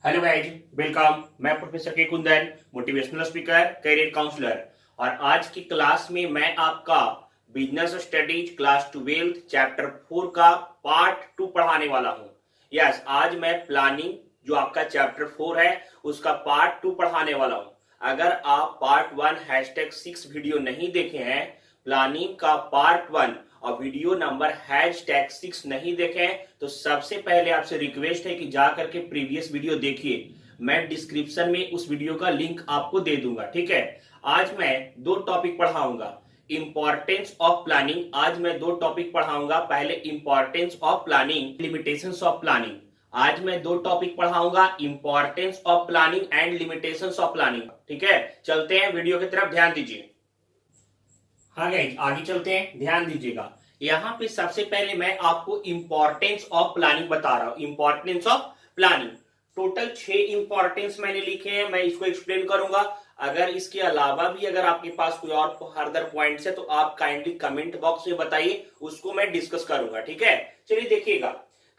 Hello guys, welcome. मैं professor K Kundan, motivational speaker, career counsellor. और आज की क्लास में मैं आपका बिजनेस स्टडीज क्लास 12 चैप्टर 4 का पार्ट 2 पढ़ाने वाला हूं। यस, आज मैं प्लानिंग जो आपका चैप्टर 4 है उसका पार्ट 2 पढ़ाने वाला हूं। अगर आप पार्ट 1 #6 वीडियो नहीं देखे हैं, प्लानिंग का पार्ट 1 और वीडियो नंबर #6 नहीं देखें तो सबसे पहले आपसे रिक्वेस्ट है कि जा करके प्रीवियस वीडियो देखिए। मैं डिस्क्रिप्शन में उस वीडियो का लिंक आपको दे दूंगा। ठीक है, आज मैं दो टॉपिक पढ़ाऊंगा। इंपॉर्टेंस ऑफ प्लानिंग, आज मैं दो टॉपिक पढ़ाऊंगा। पहले importance of planning, limitations of planning. आज मैं दो टॉपिक पढ़ाऊंगा, importance of planning and limitations of planning. ठीक है, चलते हैं वीडियो की तरफ, ध्यान दीजिए। हाँ गाइस, आगे चलते हैं, ध्यान दीजिएगा। यहाँ पे सबसे पहले मैं आपको इंपॉर्टेंस ऑफ प्लानिंग बता रहा हूं। Importance of planning, total 6 importance मैंने लिखे हैं, मैं इसको एक्सप्लेन करूंगा। अगर इसके अलावा भी अगर आपके पास कोई और फर्दर पॉइंट्स है तो आप काइंडली कमेंट बॉक्स में बताइए, उसको मैं डिस्कस करूंगा। ठीक है, चलिए देखिएगा।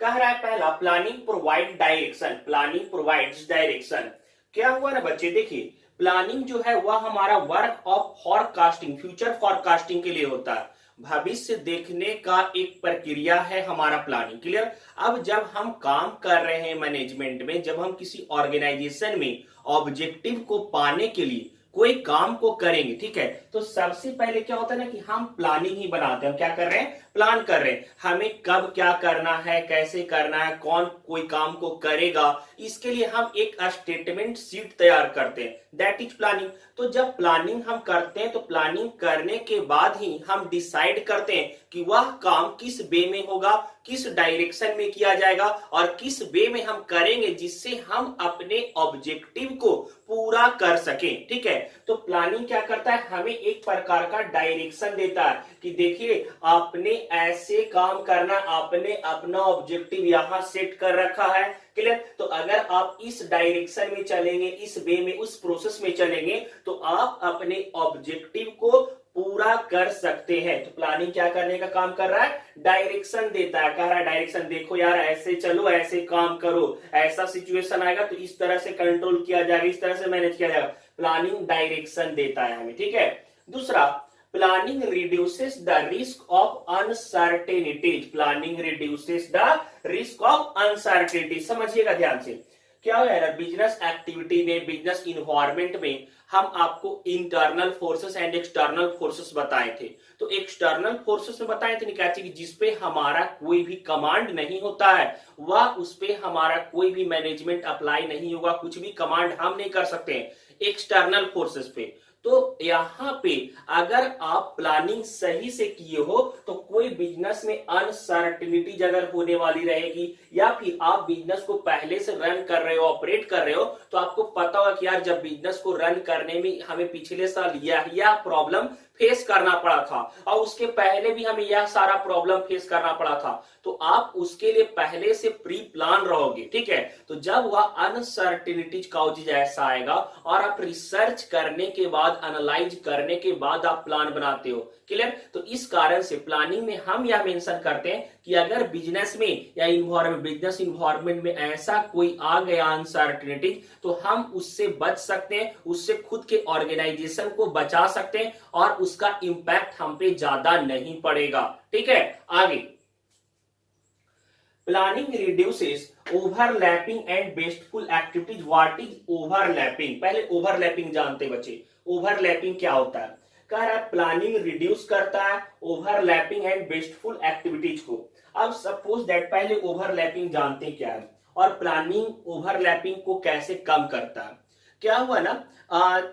कह रहा है पहला, planning provide direction. Planning provides direction. क्या हुआ ना बच्चे, देखिए प्लानिंग जो है वह हमारा work of forecasting, future forecasting के लिए होता है। भविष्य देखने का एक प्रक्रिया है हमारा प्लानिंग। क्लियर। अब जब हम काम कर रहे हैं मैनेजमेंट में, जब हम किसी ऑर्गेनाइजेशन में ऑब्जेक्टिव को पाने के लिए कोई काम को करेंगे, ठीक है, तो सबसे पहले क्या होता है ना कि हम प्लानिंग ही बनाते हैं। हम क्या कर रहे हैं, प्लान कर रहे हैं। हमें कब क्या करना है, कैसे करना है, कौन कोई काम को करेगा, इसके लिए हम एक स्टेटमेंट शीट तैयार करते हैं, दैट इज प्लानिंग। तो जब प्लानिंग हम करते हैं तो प्लानिंग करने के बाद ही हम डिसाइड करते हैं कि वह काम किस वे में होगा, किस डायरेक्शन में किया जाएगा और किस वे में हम करेंगे जिससे हम अपने ऑब्जेक्टिव को पूरा कर सकें। ठीक है, तो प्लानिंग क्या करता है, हमें एक प्रकार का डायरेक्शन देता है कि देखिए आपने ऐसे काम करना, आपने अपना ऑब्जेक्टिव यहां सेट कर रखा है। क्लियर। तो अगर आप इस डायरेक्शन में चलेंगे, इस वे में, उस प्रोसेस में चलेंगे तो आप अपने ऑब्जेक्टिव को पूरा कर सकते हैं। तो प्लानिंग क्या करने का काम कर रहा है, डायरेक्शन देता है। कह रहा है डायरेक्शन देखो यार, ऐसे चलो, ऐसे काम करो, ऐसा सिचुएशन आएगा तो इस तरह से कंट्रोल किया जाएगा, इस तरह से मैनेज किया जाएगा। प्लानिंग डायरेक्शन देता है हमें। ठीक है, दूसरा, planning reduces the risk of uncertainties. Planning reduces the risk of uncertainty. समझिएगा ध्यान से, क्या है बिजनेस एक्टिविटी में, बिजनेस इन्वायरमेंट में हम आपको internal forces and external forces बताए थे। तो एक्सटर्नल फोर्सेस में बताए थे क्या चीज, जिसपे हमारा कोई भी कमांड नहीं होता है, वह उस पे हमारा कोई भी मैनेजमेंट अप्लाई नहीं होगा, कुछ भी कमांड हम नहीं कर सकते हैं एक्सटर्नल फोर्सेस पे। तो यहां पे अगर आप प्लानिंग सही से किए हो तो कोई बिजनेस में अनसर्टिनिटीज अगर होने वाली रहेगी, या फिर आप बिजनेस को पहले से रन कर रहे हो, ऑपरेट कर रहे हो, तो आपको पता होगा कि यार जब बिजनेस को रन करने में हमें पिछले साल यह प्रॉब्लम फेस करना पड़ा था और उसके पहले भी हमें यह सारा प्रॉब्लम फेस करना पड़ा था, तो आप उसके लिए पहले से प्री प्लान रहोगे। ठीक है, तो जब वह अनसर्टिनिटीज काउजेज ऐसा आएगा और आप रिसर्च करने के बाद, एनालाइज करने के बाद आप प्लान बनाते हो। क्लियर। तो इस कारण से प्लानिंग में हम यह मेंशन करते हैं कि अगर बिजनेस में या इन्वायरमेंट, बिजनेस इन्वायरमेंट में ऐसा कोई आ गया अनसर्टिनिटी तो हम उससे बच सकते हैं, उससे खुद के ऑर्गेनाइजेशन को बचा सकते हैं और उसका इंपैक्ट हम पे ज्यादा नहीं पड़ेगा। ठीक है, आगे, planning reduces overlapping and wasteful activities. What is overlapping, पहले ओवरलैपिंग जानते बच्चे। ओवरलैपिंग क्या होता है, कह रहा है प्लानिंग रिड्यूस करता है ओवरलैपिंग एंड वेस्टफुल एक्टिविटीज को। अब सपोज दैट, पहले ओवरलैपिंग जानते क्या है और प्लानिंग ओवरलैपिंग को कैसे कम करता है। क्या हुआ ना,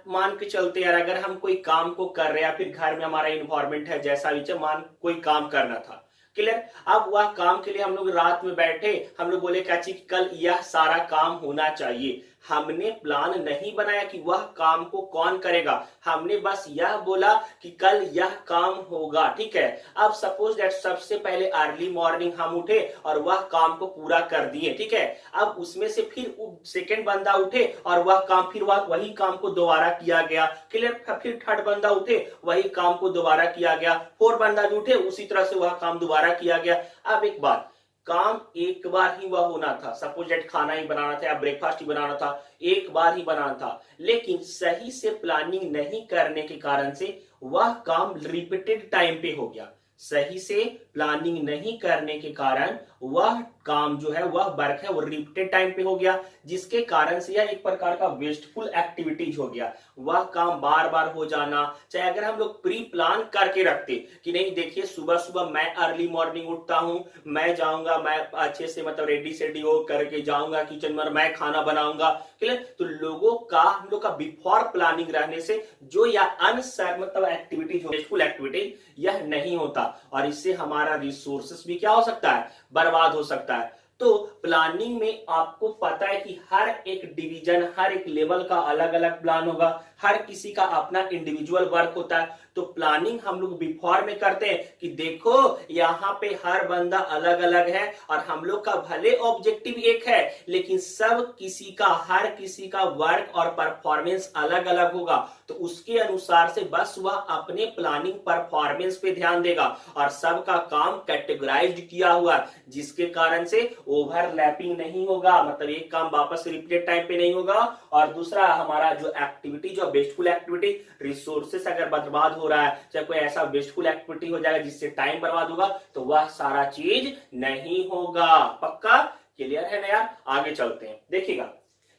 मान के चलते यार, अगर हम कोई काम को कर रहे हैं या फिर घर में हमारा इन्वायरमेंट है जैसा भी, मान कोई काम करना था। क्लियर। अब वह काम के लिए हम लोग रात में बैठे, हम लोग बोले क्या चीज, कल यह सारा काम होना चाहिए। हमने प्लान नहीं बनाया कि वह काम को कौन करेगा, हमने बस यह बोला कि कल यह काम होगा। ठीक है, अब सपोज दैट सबसे पहले अर्ली मॉर्निंग हम उठे और वह काम को पूरा कर दिए। ठीक है, अब उसमें से फिर सेकेंड बंदा उठे और वह काम, फिर वही काम को दोबारा किया गया। क्लियर। फिर थर्ड बंदा उठे, वही काम को दोबारा किया गया। फोर्थ बंदा भी उठे, उसी तरह से वह काम दोबारा किया गया। अब एक बात, काम एक बार ही वह होना था, सपोज दैट खाना ही बनाना था या ब्रेकफास्ट ही बनाना था, एक बार ही बनाना था, लेकिन सही से प्लानिंग नहीं करने के कारण से वह काम रिपीटेड टाइम पे हो गया। सही से प्लानिंग नहीं करने के कारण वह काम जो है, वह वर्क है, वो रिपीटेड टाइम पे हो गया, जिसके कारण से यह एक प्रकार का वेस्टफुल एक्टिविटीज हो गया। वह काम बार बार हो जाना, चाहे अगर हम लोग प्री प्लान करके रखते कि नहीं देखिए सुबह सुबह मैं अर्ली मॉर्निंग उठता हूं, मैं जाऊंगा, मैं अच्छे से मतलब रेडी सेडी हो करके जाऊंगा किचन में, मैं खाना बनाऊंगा, क्लियर। तो लोगों का, हम लोग का बिफोर प्लानिंग रहने से जो या अनसर मतलब एक्टिविटीज, वेस्टफुल एक्टिविटीज, यह नहीं होता और इससे हमारा रिसोर्सेस भी क्या हो सकता है, बर्बाद हो सकता है। तो प्लानिंग में आपको पता है कि हर एक डिवीजन, हर एक लेवल का अलग अलग प्लान होगा, हर किसी का अपना इंडिविजुअल वर्क होता है। तो प्लानिंग हम लोग बिफोर में करते हैं कि देखो यहाँ पे हर बंदा अलग अलग है और हम लोग का भले ऑब्जेक्टिव एक है, लेकिन सब किसी का, हर किसी का वर्क और परफॉर्मेंस अलग अलग होगा। तो उसके अनुसार से बस वह अपने प्लानिंग परफॉर्मेंस पे ध्यान देगा और सबका काम कैटेगराइज्ड किया हुआ, जिसके कारण से ओवरलैपिंग नहीं होगा, मतलब एक काम वापस रिपीटेड टाइम पे नहीं होगा। और दूसरा, हमारा जो एक्टिविटी, जो वेस्टफुल एक्टिविटी, रिसोर्सेस अगर बर्बाद हो रहा है, चाहे कोई ऐसा वेस्टफुल एक्टिविटी हो जाएगा जिससे टाइम बर्बाद होगा, तो वह सारा चीज नहीं होगा। पक्का क्लियर है ना यार? आगे चलते हैं, देखिएगा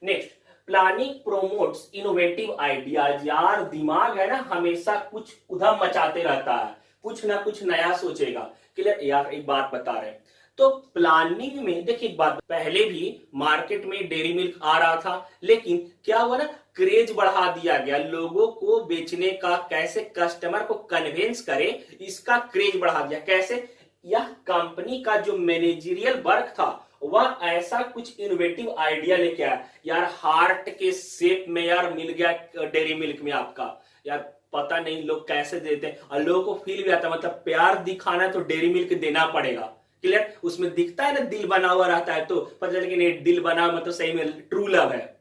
next. Planning promotes innovative ideas. यार दिमाग है ना, हमेशा कुछ उधम मचाते रहता है, कुछ ना कुछ नया सोचेगा। क्लियर यार? एक बात बता रहे हैं, तो प्लानिंग में देखिए, एक बात, पहले भी मार्केट में डेयरी मिल्क आ रहा था, लेकिन क्या हुआ ना, क्रेज बढ़ा दिया गया, लोगों को बेचने का, कैसे कस्टमर को कन्विंस करे, इसका क्रेज बढ़ा दिया। कैसे? यह कंपनी का जो मैनेजरियल वर्क था, वह ऐसा कुछ इनोवेटिव आइडिया लेके आया। यार हार्ट के शेप में यार मिल गया डेयरी मिल्क में आपका, यार पता नहीं लोग कैसे देते हैं, और लोगों को फील भी आता, मतलब प्यार दिखाना है तो डेयरी मिल्क देना पड़ेगा। क्लियर? उसमें दिखता है ना दिल बना हुआ रहता है, तो पता चले कि नहीं दिल बना मतलब सही में ट्रू लव है,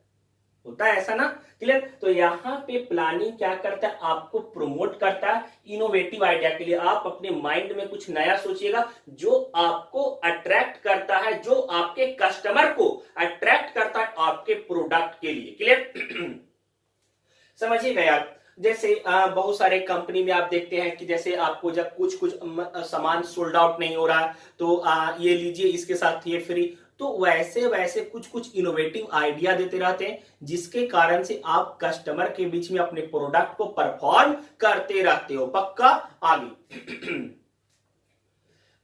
होता है ऐसा ना। क्लियर? तो यहां पे प्लानिंग क्या करता है, आपको प्रमोट करता है इनोवेटिव आइडिया के लिए। आप अपने माइंड में कुछ नया सोचिएगा जो आपको अट्रैक्ट करता है, जो आपके कस्टमर को अट्रैक्ट करता है आपके प्रोडक्ट के लिए। क्लियर? समझिएगा यार, जैसे बहुत सारे कंपनी में आप देखते हैं कि जैसे आपको जब कुछ कुछ सामान सोल्ड आउट नहीं हो रहा है, तो ये लीजिए, इसके साथ ये फ्री। तो वैसे वैसे कुछ कुछ इनोवेटिव आइडिया देते रहते हैं, जिसके कारण से आप कस्टमर के बीच में अपने प्रोडक्ट को परफॉर्म करते रहते हो। पक्का? आगे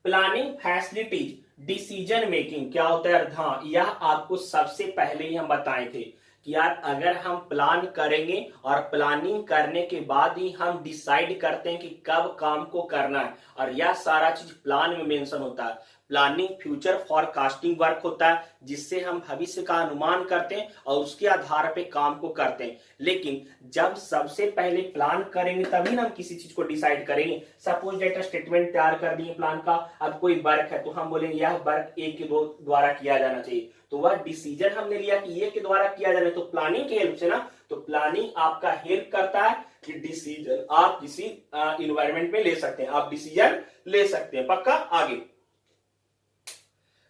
प्लानिंग फैसिलिटीज डिसीजन मेकिंग क्या होता है? हाँ, यह आपको सबसे पहले ही हम बताए थे कि यार अगर हम प्लान करेंगे और प्लानिंग करने के बाद ही हम डिसाइड करते हैं कि कब काम को करना है, और यह सारा चीज प्लान में मेंशन होता है। प्लानिंग फ्यूचर फॉरकास्टिंग वर्क होता है, जिससे हम भविष्य का अनुमान करते हैं और उसके आधार पे काम को करते हैं। लेकिन जब सबसे पहले प्लान करेंगे तभी ना हम किसी चीज को डिसाइड करेंगे। सपोज डेटा स्टेटमेंट तैयार कर दिए प्लान का, अब कोई वर्क है तो हम बोलेंगे यह वर्क ए के द्वारा किया जाना चाहिए, तो वह डिसीजन हमने लिया कि ये के द्वारा किया जाना है, तो प्लानिंग की हेल्प से ना, तो प्लानिंग आपका हेल्प करता है कि डिसीजन आप किसी इन्वायरमेंट में ले सकते हैं, आप डिसीजन ले सकते हैं। पक्का? आगे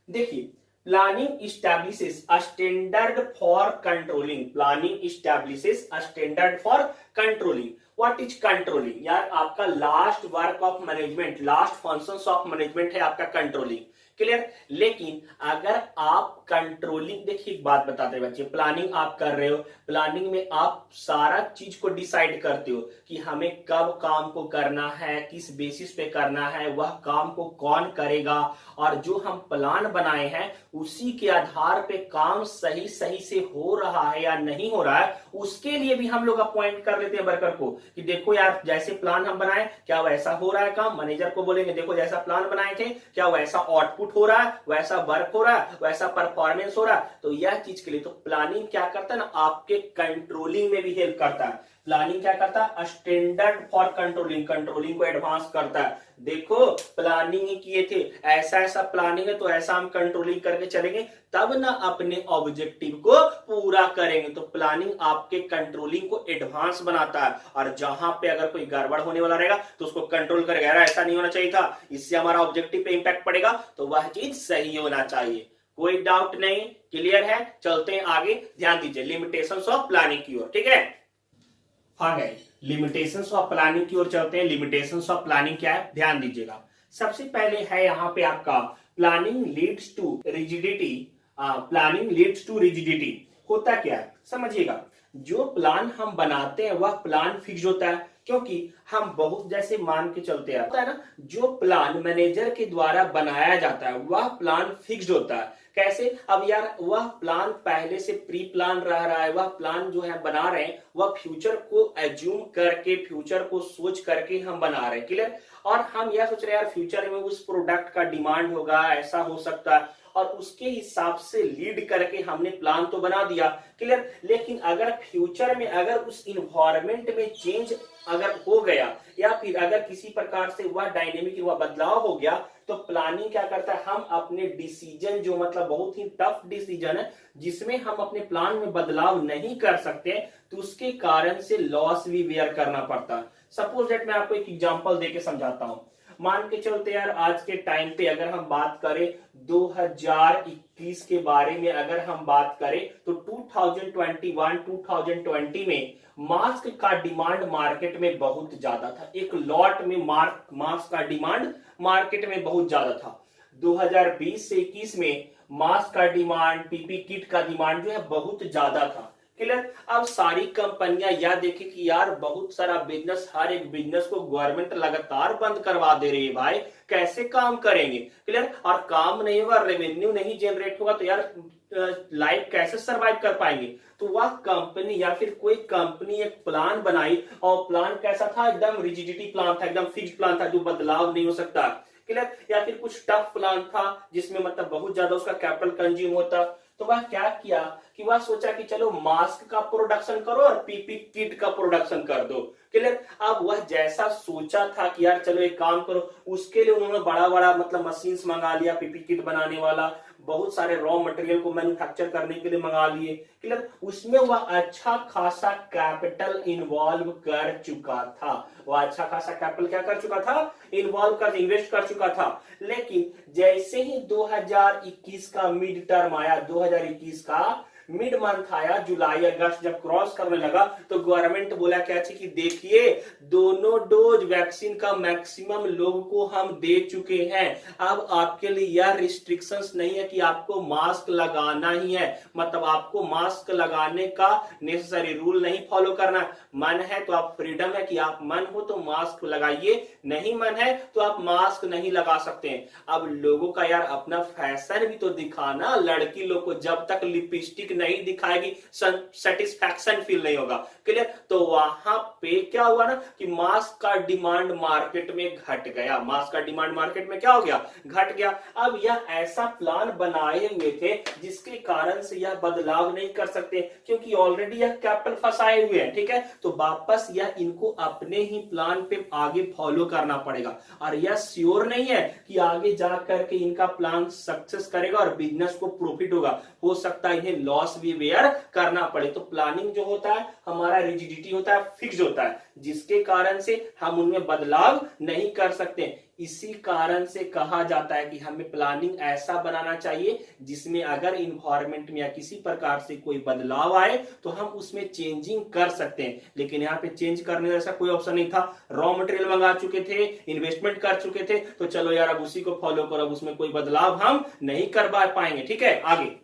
देखिए, planning establishes a standard for controlling. Planning establishes a standard for controlling. What is controlling? यार आपका last work of management, last functions of management है आपका कंट्रोलिंग। क्लियर? लेकिन अगर आप कंट्रोलिंग, देखिए एक बात बताते हैं बच्चे, प्लानिंग आप कर रहे हो, प्लानिंग में आप सारा चीज को डिसाइड करते हो कि हमें कब काम को करना है, किस बेसिस पे करना है, वह काम को कौन करेगा, और जो हम प्लान बनाए हैं उसी के आधार पे काम सही सही से हो रहा है या नहीं हो रहा है, उसके लिए भी हम लोग अपॉइंट कर लेते हैं वर्कर को कि देखो यार जैसे प्लान हम बनाए क्या वैसा हो रहा है काम। मैनेजर को बोलेंगे देखो जैसा प्लान बनाए थे क्या वैसा आउटपुट हो रहा है, वैसा वर्क हो रहा है, वैसा परफॉर्मेंस हो रहा है, तो यह चीज के लिए तो प्लानिंग क्या करता है ना, आपके कंट्रोलिंग में भी हेल्प करता है। प्लानिंग क्या करता है, स्टैंडर्ड फॉर कंट्रोलिंग, कंट्रोलिंग को एडवांस करता है। देखो प्लानिंग ही किए थे, ऐसा ऐसा प्लानिंग है तो ऐसा हम कंट्रोलिंग करके चलेंगे, तब ना अपने ऑब्जेक्टिव को पूरा करेंगे। तो प्लानिंग आपके कंट्रोलिंग को एडवांस बनाता है, और जहां पे अगर कोई गड़बड़ होने वाला रहेगा तो उसको कंट्रोल करेगा, यार ऐसा नहीं होना चाहिए था, इससे हमारा ऑब्जेक्टिव पे इंपैक्ट पड़ेगा, तो वह चीज सही होना चाहिए। कोई डाउट नहीं, क्लियर है? चलते हैं आगे, ध्यान दीजिए लिमिटेशंस ऑफ प्लानिंग की ओर। ठीक है, हाँ गए लिमिटेशंस ऑफ प्लानिंग की ओर चलते हैं। लिमिटेशंस ऑफ प्लानिंग क्या है, ध्यान दीजिएगा। सबसे पहले है यहाँ पे आपका planning leads to rigidity. Planning leads to rigidity होता क्या है समझिएगा। जो प्लान हम बनाते हैं वह प्लान फिक्स होता है, क्योंकि हम बहुत जैसे मान के चलते हैं होता है ना, जो प्लान मैनेजर के द्वारा बनाया जाता है वह प्लान फिक्स होता है। कैसे? अब यार वह प्लान पहले से प्री प्लान रहा है, वह प्लान जो है बना रहे हैं वह फ्यूचर को एज्यूम करके, फ्यूचर को सोच करके हम बना रहे हैं, क्लियर। और हम यह सोच रहे हैं यार फ्यूचर में उस प्रोडक्ट का डिमांड होगा, ऐसा हो सकता है, और उसके हिसाब से लीड करके हमने प्लान तो बना दिया, क्लियर। लेकिन अगर फ्यूचर में अगर उस इन्वायरमेंट में चेंज अगर हो गया, या फिर अगर किसी प्रकार से वह डायनेमिक हुआ, बदलाव हो गया, तो प्लानिंग क्या करता है, हम अपने डिसीजन जो मतलब बहुत ही टफ डिसीजन है जिसमें हम अपने प्लान में बदलाव नहीं कर सकते, तो उसके कारण से लॉस भी बेयर करना पड़ता है। सपोज दैट मैं आपको एक एग्जांपल देके समझाता हूं। मान के चलते यार आज के टाइम पे अगर हम बात करें 2021 के बारे में, अगर हम बात करें तो 2021-2020 में मास्क का डिमांड मार्केट में बहुत ज्यादा था। एक लॉट में मास्क का डिमांड मार्केट में बहुत ज्यादा था। 2020 से 21 में मास्क का डिमांड, पीपी किट का डिमांड जो है बहुत ज्यादा था, क्लियर। अब सारी कंपनियां यह देखे कि यार बहुत सारा बिजनेस, हर एक बिजनेस को गवर्नमेंट लगातार बंद करवा दे रही है, भाई कैसे काम करेंगे, क्लियर। और काम नहीं होगा, रेवेन्यू नहीं जनरेट होगा, तो यार लाइफ कैसे सरवाइव कर पाएंगे। तो वह कंपनी या फिर कोई कंपनी एक प्लान बनाई, और प्लान कैसा था, एकदम रिजिडिटी प्लान था, एकदम फिक्स प्लान था जो बदलाव नहीं हो सकता, क्लियर। या फिर कुछ टफ प्लान था जिसमें मतलब बहुत ज्यादा उसका कैपिटल कंज्यूम होता। तो वह क्या किया कि वह सोचा कि चलो मास्क का प्रोडक्शन करो और पीपी किट का प्रोडक्शन कर दो, क्लियर। अब वह जैसा सोचा था कि यार चलो एक काम करो, उसके लिए उन्होंने बड़ा बड़ा मतलब मशीन्स मंगा लिया, पीपी किट बनाने वाला, बहुत सारे रॉ मटेरियल को मैन्युफैक्चर करने के लिए मंगा लिए, क्लियर। उसमें वह अच्छा खासा कैपिटल इन्वॉल्व कर चुका था, वह अच्छा खासा कैपिटल क्या कर चुका था, इन्वेस्ट कर चुका था। लेकिन जैसे ही 2021 का मिड टर्म आया, 2021 का मिड मंथ आया, जुलाई अगस्त जब क्रॉस करने लगा, तो गवर्नमेंट बोला क्या थी कि देखिए दोनों डोज वैक्सीन का मैक्सिमम लोगों को हम दे चुके हैं, अब आपके लिए यह रिस्ट्रिक्शंस नहीं है कि आपको मास्क लगाना ही है, मतलब आपको मास्क लगाने का नेसेसरी रूल नहीं फॉलो करना। मन है तो आप, फ्रीडम है कि आप मन हो तो मास्क लगाइए, नहीं मन है तो आप मास्क नहीं लगा सकते हैं। अब लोगों का यार अपना फैशन भी तो दिखाना, लड़की लोग को जब तक लिपस्टिक नहीं दिखाएगी सेटिस्फैक्शन फील नहीं होगा, क्लियर। तो वहां पे क्या हुआ ना कि मास्क का डिमांड मार्केट में घट गया, मास्क का डिमांड मार्केट में क्या हो गया, घट गया। अब यह ऐसा प्लान बनाए हुए थे जिसके कारण से यह बदलाव नहीं कर सकते, क्योंकि ऑलरेडी यह कैपिटल फंसाए हुए हैं, ठीक है। तो वापस यह इनको अपने ही प्लान पे आगे फॉलो करना पड़ेगा, और यह श्योर नहीं है कि आगे जा करके इनका प्लान सक्सेस करेगा और बिजनेस को प्रॉफिट होगा, हो सकता है इन्हें लॉस भी बेयर करना पड़े। तो प्लानिंग जो होता है हमारा रिजिडिटी होता है, फिक्स होता है, जिसके कारण से हम उनमें बदलाव नहीं कर सकते। इसी कारण से कहा जाता है कि हमें प्लानिंग ऐसा बनाना चाहिए जिसमें अगर इन्वायरमेंट में या किसी प्रकार से कोई बदलाव आए तो हम उसमें चेंजिंग कर सकते हैं। लेकिन यहाँ पे चेंज करने जैसा कोई ऑप्शन नहीं था, रॉ मटेरियल मंगा चुके थे, इन्वेस्टमेंट कर चुके थे, तो चलो यार अब उसी को फॉलो करो, उसमें कोई बदलाव हम नहीं कर पाएंगे, ठीक है। आगे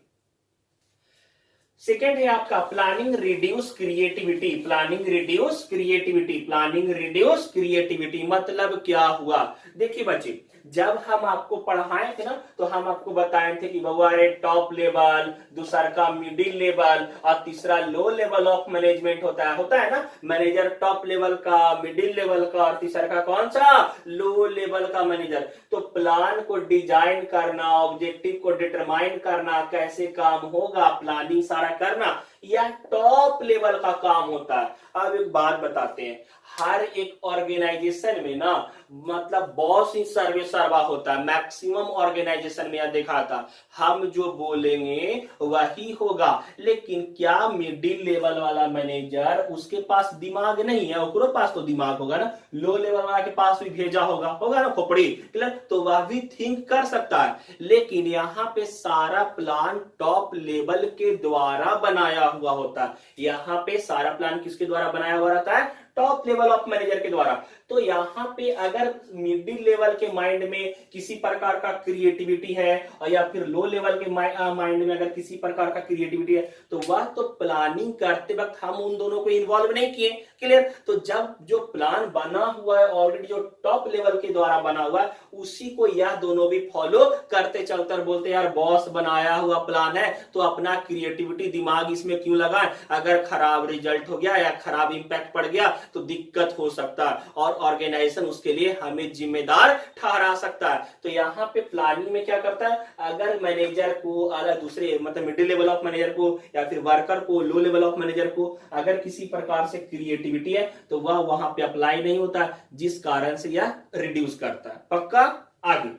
सेकेंड है आपका planning reduce creativity. Planning reduce creativity, planning reduce creativity मतलब क्या हुआ, देखिए बच्चे जब हम आपको पढ़ाए थे ना तो हम आपको बताए थे कि बउआ रे टॉप लेवल, दूसरा का मिडिल लेवल और तीसरा लो लेवल ऑफ मैनेजमेंट होता है ना, मैनेजर टॉप लेवल का, मिडिल लेवल का और तीसरा का कौन सा, लो लेवल का मैनेजर। तो प्लान को डिजाइन करना, ऑब्जेक्टिव को डिटरमाइन करना, कैसे काम होगा, प्लानिंग सारा करना, यह टॉप लेवल का काम होता है। अब एक बात बताते हैं, हर एक ऑर्गेनाइजेशन में ना मतलब बॉस ही सर्वे सर्वा होता है। मैक्सिमम ऑर्गेनाइजेशन में यह देखा था, हम जो बोलेंगे वही होगा। लेकिन क्या मिडिल लेवल वाला मैनेजर, उसके पास दिमाग नहीं है? ओकरो पास तो दिमाग होगा ना। लो लेवल वाला के पास भी भेजा होगा ना खोपड़ी, तो वह भी थिंक कर सकता है। लेकिन यहाँ पे सारा प्लान टॉप लेवल के द्वारा बनाया हुआ होता है। यहाँ पे सारा प्लान किसके द्वारा बनाया हुआ रहता है? टॉप लेवल ऑफ मैनेजर के द्वारा। तो यहाँ पे अगर मिडिल लेवल के माइंड में किसी प्रकार का क्रिएटिविटी है या फिर लो लेवल के माइंड में अगर किसी प्रकार का क्रिएटिविटी है, तो वह तो प्लानिंग करते वक्त हम उन दोनों को इन्वॉल्व नहीं किए। क्लियर? तो जब जो प्लान बना हुआ है ऑलरेडी, जो टॉप लेवल के द्वारा बना हुआ है, उसी को यह दोनों भी फॉलो करते चलते और बोलते यार बॉस बनाया हुआ प्लान है तो अपना क्रिएटिविटी दिमाग इसमें क्यों लगाएं? अगर खराब रिजल्ट हो गया या खराब इंपैक्ट पड़ गया तो दिक्कत हो सकता है और ऑर्गेनाइजेशन उसके लिए हमें जिम्मेदार ठहरा सकता है। तो यहाँ पे प्लानिंग में क्या करता है, अगर मैनेजर को अलग दूसरे मतलब मिडिल लेवल ऑफ मैनेजर को या फिर वर्कर को, लो लेवल ऑफ मैनेजर को अगर किसी प्रकार से क्रिएटिविटी है तो वह वहां पे अप्लाई नहीं होता, जिस कारण से यह रिड्यूस करता है। पक्का? आगे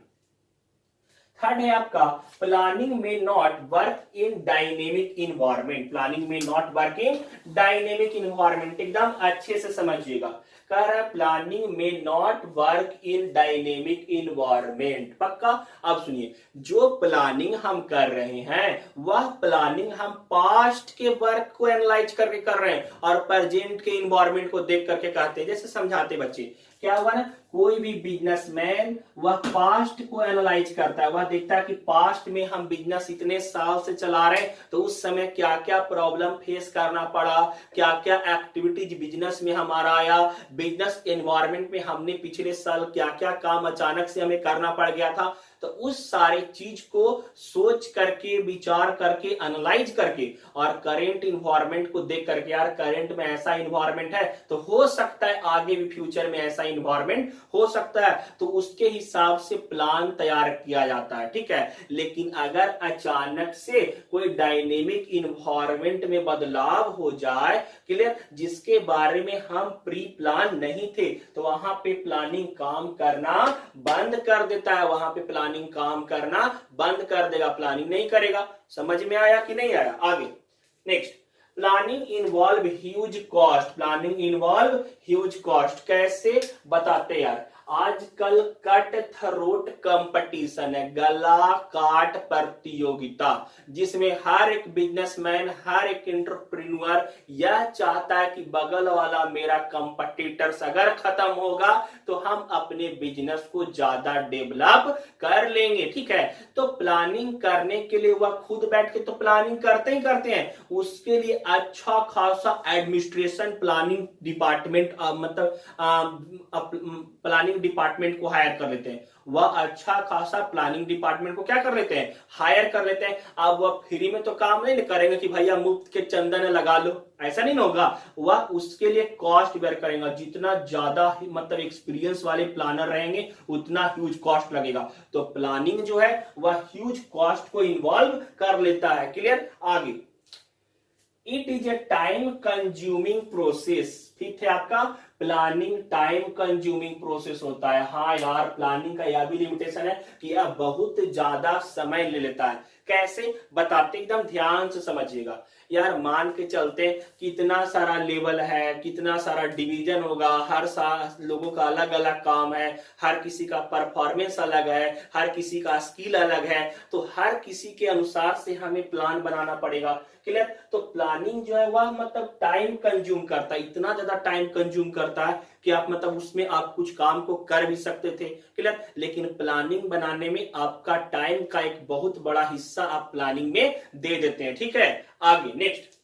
थर्ड है आपका, प्लानिंग में not work in dynamic environment. Planning में not work in dynamic environment, एकदम अच्छे से समझिएगा। कह रहा है प्लानिंग में not work in dynamic environment. पक्का? अब सुनिए, जो प्लानिंग हम कर रहे हैं वह प्लानिंग हम पास्ट के वर्क को एनालाइज करके कर रहे हैं और प्रेजेंट के इन्वायरमेंट को देख करके कहते हैं। जैसे समझाते बच्चे, क्या हुआ ना, कोई भी बिजनेसमैन वह पास्ट को एनालाइज करता है, वह देखता है कि पास्ट में हम बिजनेस इतने साल से चला रहे हैं तो उस समय क्या क्या प्रॉब्लम फेस करना पड़ा, क्या क्या एक्टिविटीज बिजनेस में हमारा आया, बिजनेस एनवायरनमेंट में हमने पिछले साल क्या क्या काम अचानक से हमें करना पड़ गया था। तो उस सारे चीज को सोच करके, विचार करके, एनालाइज करके और करेंट इन्वायरमेंट को देख करके, यार करेंट में ऐसा इन्वायरमेंट है तो हो सकता है आगे भी फ्यूचर में ऐसा इन्वायरमेंट हो सकता है, तो उसके हिसाब से प्लान तैयार किया जाता है। ठीक है? लेकिन अगर अचानक से कोई डायनेमिक इन्वायरमेंट में बदलाव हो जाए, क्लियर, जिसके बारे में हम प्री प्लान नहीं थे, तो वहां पे प्लानिंग काम करना बंद कर देता है। वहां पे प्लानिंग काम करना बंद कर देगा, प्लानिंग नहीं करेगा। समझ में आया कि नहीं आया? आगे next, planning involve huge cost. Planning involve huge cost कैसे बताते यार? आजकल कट थ्रोट कंपटीशन है, गला काट प्रतियोगिता, जिसमें हर एक बिजनेसमैन, हर एक एंटरप्रेन्योर यह चाहता है कि बगल वाला मेरा कंपटीटर्स अगर खत्म होगा तो हम अपने बिजनेस को ज्यादा डेवलप कर लेंगे। ठीक है? तो प्लानिंग करने के लिए वह खुद बैठ के तो प्लानिंग करते ही करते हैं, उसके लिए अच्छा खासा एडमिनिस्ट्रेशन प्लानिंग डिपार्टमेंट मतलब प्लानिंग डिपार्टमेंट को हायर कर लेते हैं। वह अच्छा खासा प्लानिंग डिपार्टमेंट को क्या कर लेते हैं? हायर कर लेते हैं। अब वह फ्री में तो काम नहीं करेंगे कि भैया मुफ्त के चंदन लगा लो, ऐसा नहीं होगा। वह उसके लिए कॉस्ट बेयर करेगा। जितना ज्यादा मतलब एक्सपीरियंस वाले प्लानर रहेंगे उतना ह्यूज कॉस्ट लगेगा। तो प्लानिंग जो है वह ह्यूज कॉस्ट को इन्वॉल्व कर लेता है। क्लियर? आगे, it is a time consuming process. ठीक है? आपका प्लानिंग टाइम कंज्यूमिंग प्रोसेस होता है। हाँ यार, प्लानिंग का यह भी लिमिटेशन है कि यह बहुत ज्यादा समय ले लेता है। कैसे बताते, एकदम ध्यान से समझिएगा। यार मान के चलते कितना सारा लेवल है, कितना सारा डिवीजन होगा, हर लोगों का अलग अलग काम है, हर किसी का परफॉर्मेंस अलग है, हर किसी का स्किल अलग है, तो हर किसी के अनुसार से हमें प्लान बनाना पड़ेगा। क्लियर? तो प्लानिंग जो है वह मतलब टाइम कंज्यूम करता है, इतना ज्यादा टाइम कंज्यूम करता है कि आप मतलब उसमें आप कुछ काम को कर भी सकते थे। क्लियर? लेकिन प्लानिंग बनाने में आपका टाइम का एक बहुत बड़ा हिस्सा आप प्लानिंग में दे देते हैं। ठीक है? आगे नेक्स्ट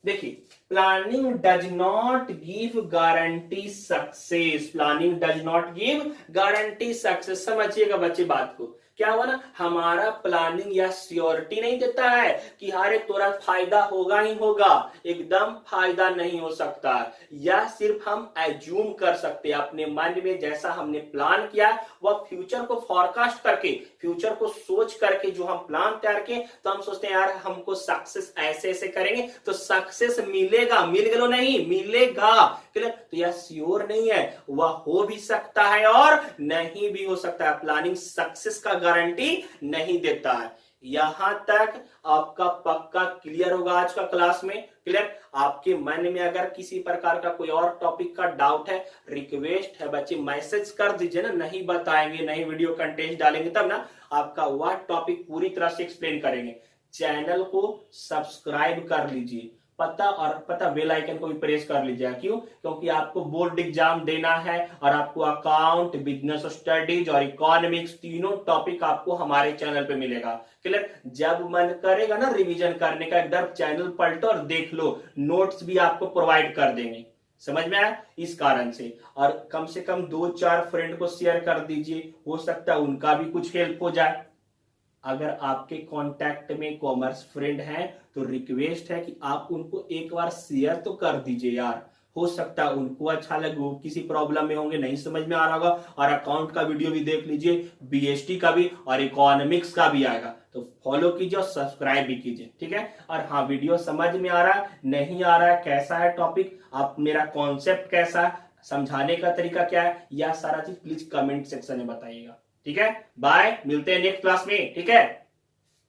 देखिए, planning does not give guarantee success, planning does not give guarantee success. समझिएगा बच्चे बात को, क्या हुआ ना, हमारा प्लानिंग या श्योरिटी नहीं देता है कि अरे तोरा फायदा होगा ही होगा, एकदम फायदा नहीं हो सकता। या सिर्फ हम एज्यूम कर सकते हैं अपने मन में, जैसा हमने प्लान किया वह फ्यूचर को फॉरकास्ट करके, फ्यूचर को सोच करके जो हम प्लान तैयार किए, तो हम सोचते हैं यार हमको सक्सेस ऐसे ऐसे करेंगे तो सक्सेस मिलेगा, मिल गया नहीं मिलेगा, क्लियर। तो यह श्योर नहीं है, वह हो भी सकता है और नहीं भी हो सकता है। प्लानिंग सक्सेस का गारंटी नहीं देता है। यहां तक आपका पक्का क्लियर होगा आज का क्लास में, क्लियर। आपके मन में अगर किसी प्रकार का कोई और टॉपिक का डाउट है, रिक्वेस्ट है बच्चे मैसेज कर दीजिए ना, नहीं बताएंगे, नहीं वीडियो कंटेंट डालेंगे तब ना आपका वह टॉपिक पूरी तरह से एक्सप्लेन करेंगे। चैनल को सब्सक्राइब कर लीजिए, पता बेल आइकन को भी प्रेस कर लीजिए। क्यों? क्योंकि आपको बोर्ड एग्जाम देना है और आपको अकाउंट, बिजनेस स्टडीज और इकोनॉमिक्स तीनों टॉपिक आपको हमारे चैनल पे मिलेगा, क्लियर। जब मन करेगा ना रिवीजन करने का, एकदम चैनल पलटो और देख लो, नोट्स भी आपको प्रोवाइड कर देंगे। समझ में आया? इस कारण से, और कम से कम 2-4 फ्रेंड को शेयर कर दीजिए, हो सकता है उनका भी कुछ हेल्प हो जाए। अगर आपके कांटेक्ट में कॉमर्स फ्रेंड हैं तो रिक्वेस्ट है कि आप उनको एक बार शेयर तो कर दीजिए यार, हो सकता है उनको अच्छा लगे, वो किसी प्रॉब्लम में होंगे, नहीं समझ में आ रहा होगा। और अकाउंट का वीडियो भी देख लीजिए, बीएसटी का भी और इकोनॉमिक्स का भी आएगा, तो फॉलो कीजिए और सब्सक्राइब भी कीजिए, ठीक है। और हाँ, वीडियो समझ में आ रहा है, नहीं आ रहा है, कैसा है टॉपिक, आप मेरा कॉन्सेप्ट कैसा है, समझाने का तरीका क्या है, यह सारा चीज प्लीज कमेंट सेक्शन में बताइएगा, ठीक है। बाय, मिलते हैं नेक्स्ट क्लास में, ठीक है।